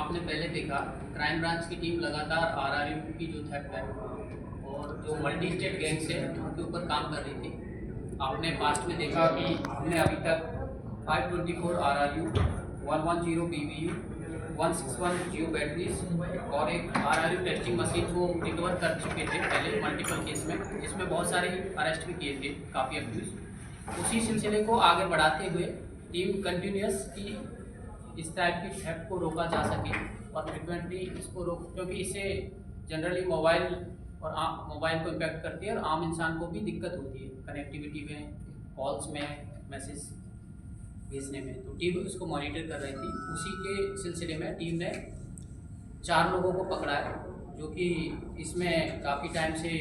आपने पहले देखा क्राइम ब्रांच की टीम लगातार आरआरयू की जो थेफ्ट है और जो मल्टी स्टेट गैंग्स है उनके ऊपर काम कर रही थी। आपने पास्ट में देखा कि हमने अभी तक 524 आरआरयू, 110 पीवीयू, 161 जियो बैटरीज और एक आरआरयू टेस्टिंग मशीन को रिकवर कर चुके थे पहले मल्टीपल केस में, जिसमें बहुत सारे अरेस्ट भी किए थे, काफ़ी अब्यूज़। उसी सिलसिले को आगे बढ़ाते हुए टीम कंटिन्यूस की इस टाइप की थेफ्ट को रोका जा सके और फ्रिक्वेंटली इसको रोक, क्योंकि इससे जनरली मोबाइल और मोबाइल को इम्पैक्ट करती है और आम इंसान को भी दिक्कत होती है कनेक्टिविटी में, कॉल्स में, मैसेज भेजने में। तो टीम इसको मॉनिटर कर रही थी। उसी के सिलसिले में टीम ने 4 लोगों को पकड़ा है जो कि इसमें काफ़ी टाइम से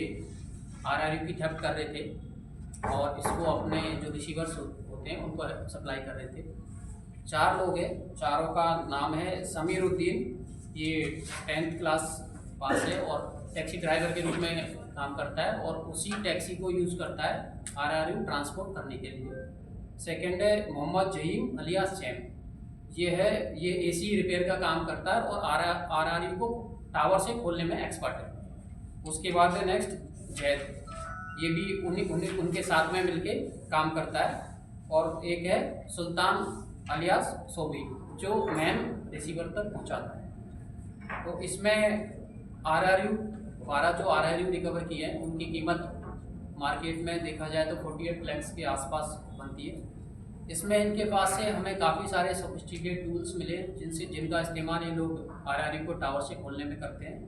आरआरयू की थेफ्ट कर रहे थे और इसको अपने जो रिसीवर्स होते हैं उनको सप्लाई कर रहे थे। 4 लोग हैं, चारों का नाम है समीरुद्दीन, ये 10th क्लास पास है और टैक्सी ड्राइवर के रूप में काम करता है और उसी टैक्सी को यूज़ करता है आरआरयू ट्रांसपोर्ट करने के लिए। सेकंड है मोहम्मद जहीम अलियास चैम, ये एसी रिपेयर का काम करता है और आरआरयू को टावर से खोलने में एक्सपर्ट है। उसके बाद है नेक्स्ट जैद, ये भी उनके साथ में मिलके काम करता है। और एक है सुल्तान अलियास सोबी, जो मैन रिसीवर तक पहुंचाता है। तो इसमें आरआरयू 12 जो आरआरयू रिकवर किए हैं उनकी कीमत मार्केट में देखा जाए तो 48 लाख के आसपास बनती है। इसमें इनके पास से हमें काफ़ी सारे सोफिस्टिकेट टूल्स मिले जिनका इस्तेमाल ये लोग आरआरयू को टावर से खोलने में करते हैं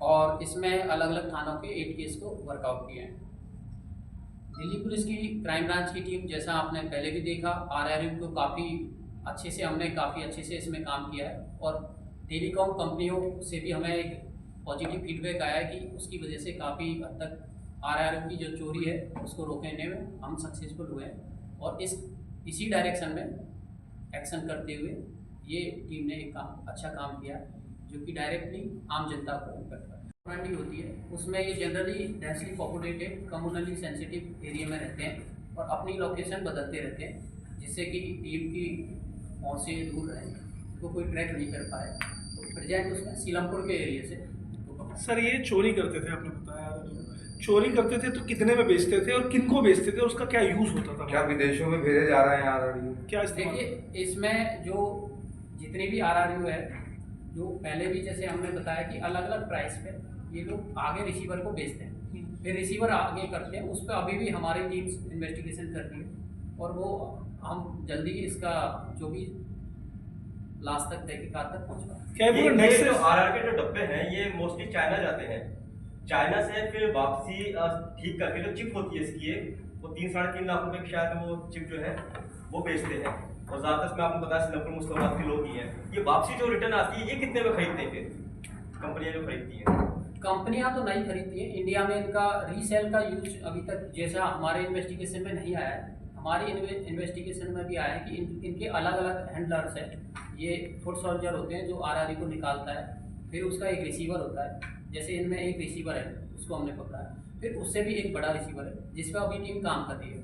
और इसमें अलग अलग थानों के 8 केस को वर्कआउट किए हैं। दिल्ली पुलिस की क्राइम ब्रांच की टीम, जैसा आपने पहले भी देखा, आरआरयू को हमने काफ़ी अच्छे से इसमें काम किया है और टेलीकॉम कंपनियों से भी हमें एक पॉजिटिव फीडबैक आया है कि उसकी वजह से काफ़ी हद तक आरआरयू की जो चोरी है उसको रोकने में हम सक्सेसफुल हुए हैं और इसी डायरेक्शन में एक्शन करते हुए ये टीम ने एक अच्छा काम किया जो कि डायरेक्टली आम जनता को इम्पैक्ट करता है। कम्युनिटी होती है उसमें ये generally densely populated communally sensitive area में रहते हैं और अपनी लोकेशन बदलते रहते हैं जिससे कि टीम की पहुँच से दूर रहें, तो कोई ट्रैक नहीं कर पाए। तो प्रेजेंट उसमें सीलमपुर के एरिया से। सर ये चोरी करते थे, आपने बताया चोरी करते थे तो कितने में बेचते थे और किनको बेचते थे, उसका क्या यूज होता था? क्या विदेशों में भेजे जा रहे हैं आरआरयू? क्या इस्तेमाल? देखिए इसमें जो जितनी भी आरआरयू है, जो पहले भी जैसे हमने बताया कि अलग अलग प्राइस पे ये लोग आगे रिसीवर को बेचते हैं, फिर रिसीवर आगे करते हैं, उस पर अभी भी हमारी टीम इन्वेस्टिगेशन करती है और वो हम जल्दी इसका जो भी लास्ट तक तहकीकात तक पहुँचवा। क्या ये जो आरआर के जो डब्बे हैं ये मोस्टली चाइना जाते हैं, चाइना से फिर वापसी ठीक करके जो चिप होती है इसकी वो 3-3.5 लाख रुपए की शायद वो चिप जो है वो बेचते हैं और ज़्यादातर इसमें आपको पता है सीलमपुर मुस्लिमाबाद के लोग ही हैं। ये वापसी जो रिटर्न आती है ये कितने में खरीदते हैं फिर कंपनियां जो खरीदती हैं? कंपनियां तो नहीं खरीदती हैं, इंडिया में इनका रीसेल का यूज अभी तक जैसा हमारे इन्वेस्टिगेशन में नहीं आया है। हमारी इन्वेस्टिगेशन में भी आया है कि इनके अलग अलग हैंडलर्स हैं, ये फुट सोल्जर होते हैं जो आरआरयू को निकालता है, फिर उसका एक रिसीवर होता है, जैसे इनमें एक रिसीवर है उसको हमने पकड़ा है, फिर उससे भी एक बड़ा रिसीवर है जिस पर अभी टीम काम कर रही है।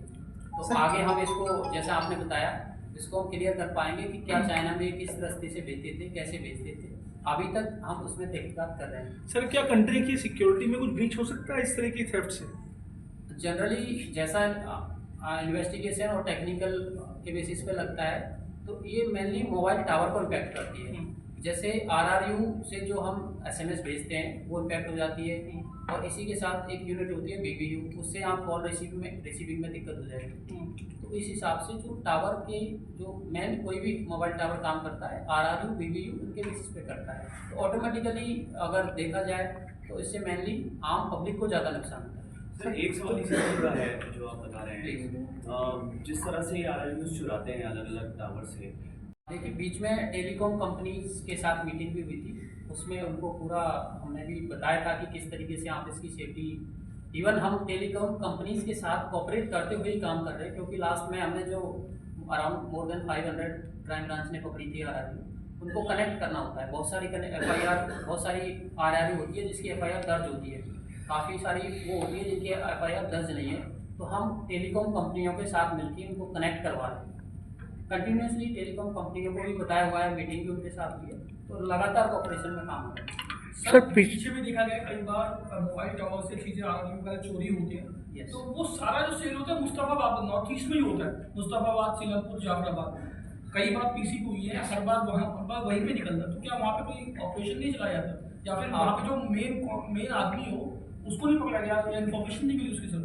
तो आगे हम इसको जैसा आपने बताया इसको हम क्लियर कर पाएंगे कि क्या चाइना में किस रास्ते से भेजते थे, कैसे भेजते थे, अभी तक हम उसमें तहकीकात कर रहे हैं। सर क्या कंट्री की सिक्योरिटी में कुछ ब्रीच हो सकता है इस तरह की थेफ्ट से? जनरली जैसा इन्वेस्टिगेशन और टेक्निकल के बेसिस पे लगता है तो ये मेनली मोबाइल टावर को इम्पैक्ट करती है। जैसे आरआरयू से जो हम एसएमएस भेजते हैं वो इम्पैक्ट हो जाती है और इसी के साथ एक यूनिट होती है बीबीयू, उससे आप कॉल रिसीविंग में दिक्कत हो जाएगी। तो इस हिसाब से जो टावर के जो मेन कोई भी मोबाइल टावर काम करता है आरआरयू बीबीयू उनके बेसिस पे करता है, तो ऑटोमेटिकली अगर देखा जाए तो इससे मेनली आम पब्लिक को ज़्यादा नुकसान होता है। सर एक सवाल इसी जुड़ा है जो आप बता रहे हैं, जिस तरह से आरआरयू चुराते हैं अलग अलग टावर से। देखिए बीच में टेलीकॉम कंपनीज के साथ मीटिंग भी हुई थी, उसमें उनको पूरा हमने भी बताया था कि किस तरीके से आप इसकी सेफ्टी, इवन हम टेलीकॉम कंपनीज के साथ कोऑपरेट करते हुए ही काम कर रहे हैं, क्योंकि लास्ट में हमने जो around more than 500 crime branch ने पकड़ी थी आरआरयू, उनको कनेक्ट करना होता है। बहुत सारी एफआईआर, बहुत सारी आरआरयू होती है जिसकी एफआईआर दर्ज होती है, काफ़ी सारी वो होती है जिनकी एफआईआर दर्ज नहीं है, तो हम टेलीकॉम कंपनियों के साथ मिलकर उनको कनेक्ट करवा रहे हैं कंटिन्यूसली टेलीकॉम कंपनियों को भी बताया हुआ है, मीटिंग भी उनके साथ हुई है, तो लगातार कोऑपरेशन में काम हो रहा है। सर पीछे भी देखा गया कई बार मोबाइल टावर से चीज़ें आरआरयू वगैरह चोरी होती हैं, Yes. तो वो सारा जो सेल होता है मुस्तफाबाद नॉर्थ ईस्ट में ही होता है, मुस्तफाबाद, सीलमपुर, जाफराबाद। कई बार पीसी हुई है, हर बार वहीं पे निकलता है, तो क्या वहाँ पे कोई ऑपरेशन नहीं चलाया जाता, या फिर वहाँ पे जो मेन आदमी हो उसको नहीं पकड़ा गया या इन्फॉर्मेशन नहीं मिली उसकी सर?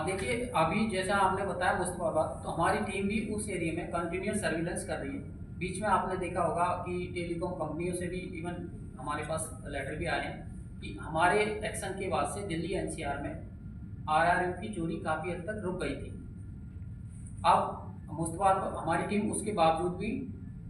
देखिए, अभी जैसा आपने बताया मुस्तफाबाद, तो हमारी टीम भी उस एरिया में कंटिन्यूस सर्विलेंस कर रही है। बीच में आपने देखा होगा कि टेलीकॉम कंपनियों से भी इवन हमारे पास लेटर भी आए हैं कि हमारे एक्शन के बाद से दिल्ली एनसीआर में आरआरयू की चोरी काफ़ी हद तक रुक गई थी। अब मुस्तफाबाद हमारी टीम उसके बावजूद भी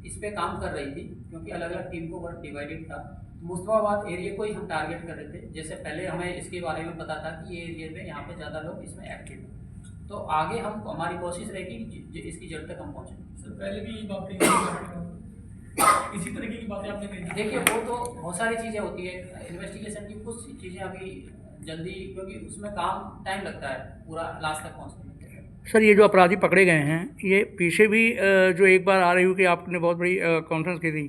इस पे काम कर रही थी, क्योंकि अलग अलग टीम को वर्क डिवाइडेड था। मुस्तफाबाद एरिया को ही हम टारगेट कर रहे थे। जैसे पहले हमें इसके बारे में पता था कि ये एरिया पे यहाँ पे ज़्यादा लोग इसमें एक्टिव हैं, तो आगे हम हमारी कोशिश रहेगी कि इसकी जड़ तक हम पहुँचें। सर पहले भी यही बात कही, इसी तरीके की बातें आपने कही थी। देखिए, वो तो बहुत सारी चीज़ें होती है इन्वेस्टिगेशन की, कुछ चीज़ें अभी जल्दी, क्योंकि उसमें काम टाइम लगता है पूरा लास्ट तक पहुँचने में। सर ये जो अपराधी पकड़े गए हैं, ये पीछे भी जो एक बार आ रही हो कि आपने बहुत बड़ी कॉन्फ्रेंस की थी,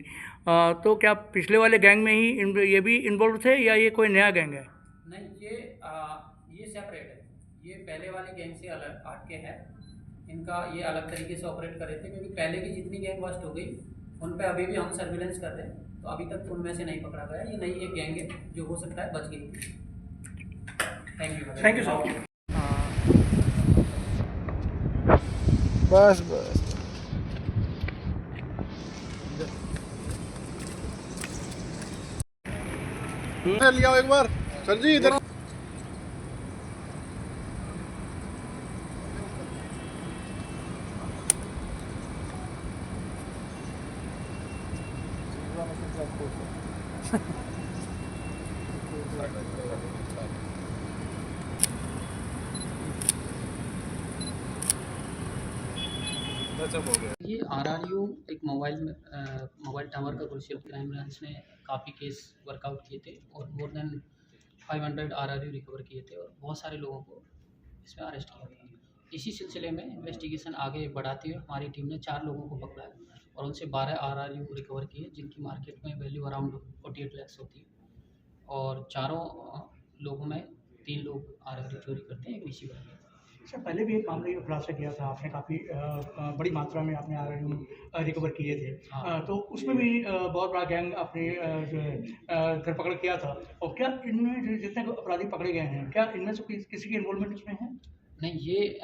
तो क्या पिछले वाले गैंग में ही ये भी इन्वॉल्व थे या ये कोई नया गैंग है? नहीं, ये सेपरेट है, ये पहले वाले गैंग से अलग हट के है। इनका ये अलग तरीके से ऑपरेट कर रहे थे, क्योंकि पहले की जितनी गैंग बस्ट हो गई उन पे अभी भी हम सर्विलेंस कर रहे हैं, तो अभी तक उनमें से नहीं पकड़ा गया। ये नई एक गैंग है जो हो सकता है बच गई। Thank you sir. बस बस लिया एक बार सर जी इधर। ये आरआरयू एक मोबाइल टावर का क्रूशियल क्राइम ब्रांच ने काफ़ी केस वर्कआउट किए थे और मोर देन 500 आरआरयू रिकवर किए थे और बहुत सारे लोगों को इसमें अरेस्ट किया था। इसी सिलसिले में इन्वेस्टिगेशन आगे बढ़ाते हुए हमारी टीम ने 4 लोगों को पकड़ा है और उनसे 12 आरआरयू रिकवर किए, जिनकी मार्केट में वैल्यू अराउंड 48 लाख होती है। और चारों लोगों में 3 लोग आरआरयू चोरी करते हैं, एक रिसीवर है। सर पहले भी एक मामले का खुलासा किया था आपने, काफ़ी बड़ी मात्रा में आपने आरआरयू रिकवर किए थे। हाँ। तो उसमें भी बहुत बड़ा गैंग आपने धरपकड़ किया था। और क्या इनमें जितने अपराधी पकड़े गए हैं, क्या इनमें से किसी की इन्वॉल्वमेंट इसमें है? नहीं, ये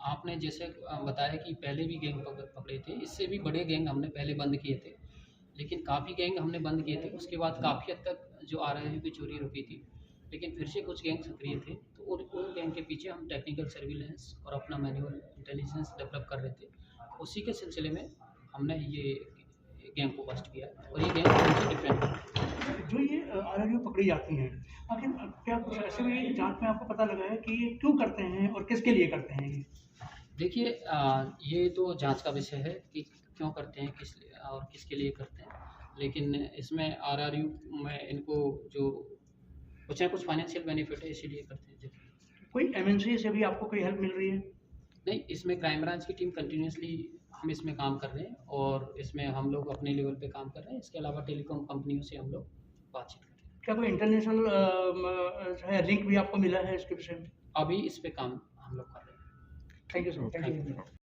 आपने जैसे बताया कि पहले भी गैंग पकड़े थे, इससे भी बड़े गैंग हमने पहले बंद किए थे, लेकिन काफ़ी गैंग हमने बंद किए थे। उसके बाद काफ़ी हद तक जो आरआरयू की चोरी रुकी थी, लेकिन फिर से कुछ गैंग सक्रिय थे, तो उन गैंग के पीछे हम टेक्निकल सर्विलेंस और अपना मैनुअल इंटेलिजेंस डेवलप कर रहे थे। उसी के सिलसिले में हमने ये गैंग को बस्ट किया और ये गैंग डिफरेंट है। जो ये आरआरयू पकड़ी जाती हैं, आखिर क्या कुछ ऐसे भी जांच में आपको पता लगा है कि ये क्यों करते हैं और किसके लिए करते हैं ये? देखिए, ये तो जांच का विषय है कि क्यों करते हैं, किस और किसके लिए करते हैं, लेकिन इसमें आरआरयू में इनको जो कुछ ना कुछ फाइनेंशियल बेनिफिट है, इसीलिए करते हैं। कोई एमएनसी से भी आपको कोई हेल्प मिल रही है? नहीं, इसमें क्राइम ब्रांच की टीम कंटिन्यूसली हम इसमें काम कर रहे हैं और इसमें हम लोग अपने लेवल पे काम कर रहे हैं। इसके अलावा टेलीकॉम कंपनियों से हम लोग बातचीत कर रहे हैं। क्या कोई इंटरनेशनल लिंक भी आपको मिला है इसके विषय में? अभी इस पे काम हम लोग कर रहे हैं। Thank you sir. Thank you.